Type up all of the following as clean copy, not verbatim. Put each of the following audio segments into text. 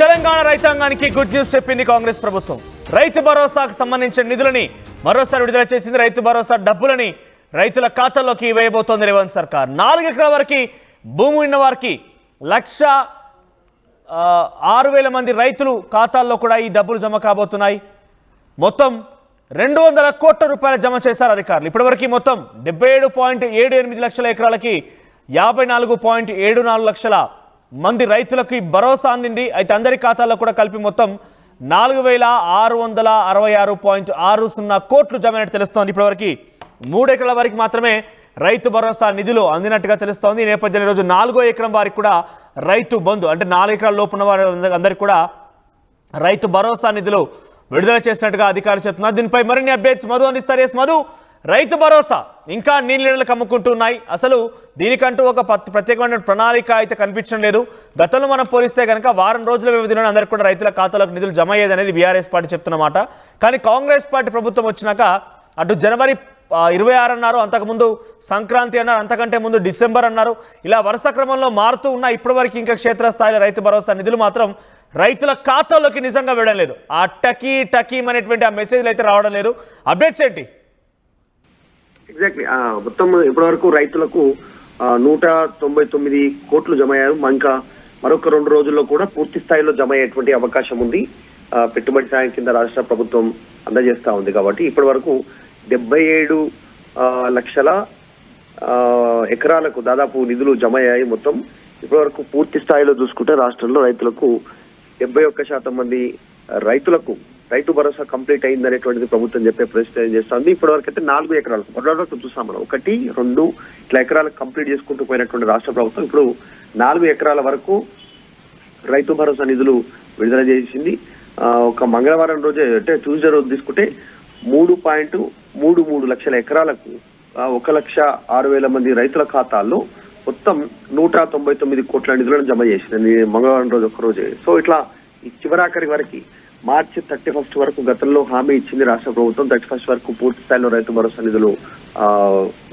తెలంగాణ రైతాంగానికి good news చెప్పింది కాంగ్రెస్ ప్రభుత్వం. రైతు భరోసాకు సంబంధించిన నిధులని మరోసారి విడుదల చేసింది. రైతు భరోసా డబ్బులని రైతుల ఖాతాల్లోకి వేయబోతోంది రేవంత్ సర్కార్. 4 ఎకరాల వరకు భూమి ఉన్న వారికి 1,06,000 మంది రైతులు ఖాతాల్లో కూడా ఈ డబ్బులు జమ కాబోతున్నాయి. మొత్తం 200 కోట్ల రూపాయలు జమ చేశారు అధికారులు. ఇప్పటివరకు మొత్తం 77.78 లక్షల ఎకరాలకి 54.74 లక్షల మంది రైతులకు భరోసా అందింది. అయితే అందరి ఖాతాల్లో కూడా కలిపి మొత్తం 4,666.60 కోట్లు జమైనట్టు తెలుస్తోంది. ఇప్పటివరకు 3 ఎకరాల వరకు మాత్రమే రైతు భరోసా నిధులు అందినట్టుగా తెలుస్తోంది. ఈ నేపథ్యంలో ఈరోజు 4వ ఎకరం వారికి కూడా రైతు బంధు అంటే 4 ఎకరాల లోపున్న వారి అందరికీ కూడా రైతు భరోసా నిధులు విడుదల చేసినట్టుగా అధికారులు చెప్తున్నారు. దీనిపై మరిన్ని అప్డేట్స్ మధు అందిస్తారు. ఎస్ మధు, రైతు భరోసా ఇంకా నీళ్ళకు అమ్ముకుంటున్నాయి. అసలు దీనికంటూ ఒక ప్రత్యేకమైన ప్రణాళిక అయితే కనిపించడం లేదు. గతంలో మనం పోలిస్తే కనుక వారం రోజుల వ్యవధిలో అందరికీ కూడా రైతుల ఖాతాలకు నిధులు జమ అయ్యేది అనేది బీఆర్ఎస్ పార్టీ చెప్తున్నమాట. కానీ కాంగ్రెస్ పార్టీ ప్రభుత్వం వచ్చినాక అటు జనవరి 26 అన్నారు, అంతకుముందు సంక్రాంతి అన్నారు, అంతకంటే ముందు డిసెంబర్ అన్నారు. ఇలా వరుస క్రమంలో మారుతూ ఉన్న ఇప్పటివరకు ఇంకా క్షేత్రస్థాయిలో రైతు భరోసా నిధులు మాత్రం రైతుల ఖాతాల్లోకి నిజంగా వేయడం లేదు. ఆ టకీమ్ అనేటువంటి ఆ మెసేజ్లు అయితే రావడం లేదు. అప్డేట్స్ ఏంటి? ఎగ్జాక్ట్లీ మొత్తం ఇప్పటివరకు రైతులకు 199 కోట్లు జమ అయ్యారు. ఇంకా మరొక 2 రోజుల్లో కూడా పూర్తి స్థాయిలో జమ అయ్యేటువంటి అవకాశం ఉంది. పెట్టుబడి సాయం కింద రాష్ట్ర ప్రభుత్వం అందజేస్తా ఉంది. కాబట్టి ఇప్పటి వరకు 77 లక్షల ఎకరాలకు దాదాపు నిధులు జమ అయ్యాయి. మొత్తం ఇప్పటివరకు పూర్తి స్థాయిలో చూసుకుంటే రాష్ట్రంలో రైతులకు 71% మంది రైతులకు రైతు భరోసా కంప్లీట్ అయింది అనేటువంటిది ప్రభుత్వం చెప్పే ప్రయత్నం చేస్తుంది. ఇప్పటివరకు అయితే 4 ఎకరాలకు మొదటి చూసాం మనం 1, 2 ఇట్లా ఎకరాలకు కంప్లీట్ చేసుకుంటూ పోయినటువంటి రాష్ట్ర ప్రభుత్వం ఇప్పుడు 4 ఎకరాల వరకు రైతు భరోసా నిధులు విడుదల చేసింది. ఒక మంగళవారం రోజే అంటే ట్యూస్డే రోజు తీసుకుంటే 3.33 లక్షల ఎకరాలకు 1,06,000 మంది రైతుల ఖాతాల్లో మొత్తం 199 కోట్ల నిధులను జమ చేసింది మంగళవారం రోజు ఒక్క రోజే. సో ఇట్లా ఈ చివరాఖరి వరకు మార్చి 31 వరకు గతంలో హామీ ఇచ్చింది రాష్ట్ర ప్రభుత్వం. 31 వరకు పూర్తి స్థాయిలో రైతు భరోసా నిధులు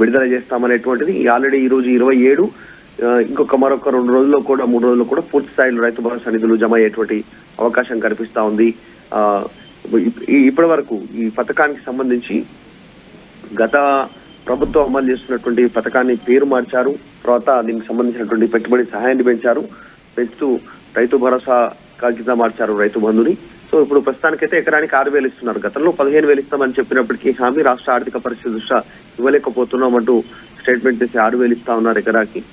విడుదల చేస్తామనేటువంటిది. ఆల్రెడీ ఈ రోజు 27, ఇంకొక మరొక 2 రోజుల్లో కూడా 3 రోజుల్లో కూడా పూర్తి స్థాయిలో రైతు భరోసా నిధులు జమ అయ్యేటువంటి అవకాశం కనిపిస్తా ఉంది. ఇప్పటి వరకు ఈ పథకానికి సంబంధించి గత ప్రభుత్వం అమలు చేస్తున్నటువంటి పథకాన్ని పేరు మార్చారు. తర్వాత దీనికి సంబంధించినటువంటి పెట్టుబడి సహాయాన్ని పెంచుతూ రైతు భరోసా కింద మార్చారు రైతు బంధుని. సో ఇప్పుడు ప్రస్తుతానికైతే ఎకరానికి 6,000 ఇస్తున్నారు. గతంలో 15,000 ఇస్తామని చెప్పినప్పటికీ హామీ రాష్ట్ర ఆర్థిక పరిస్థితి దృష్ట్యా ఇవ్వలేకపోతున్నామంటూ స్టేట్మెంట్ చేసి 6,000 ఇస్తా ఉన్నారు ఎకరాకి.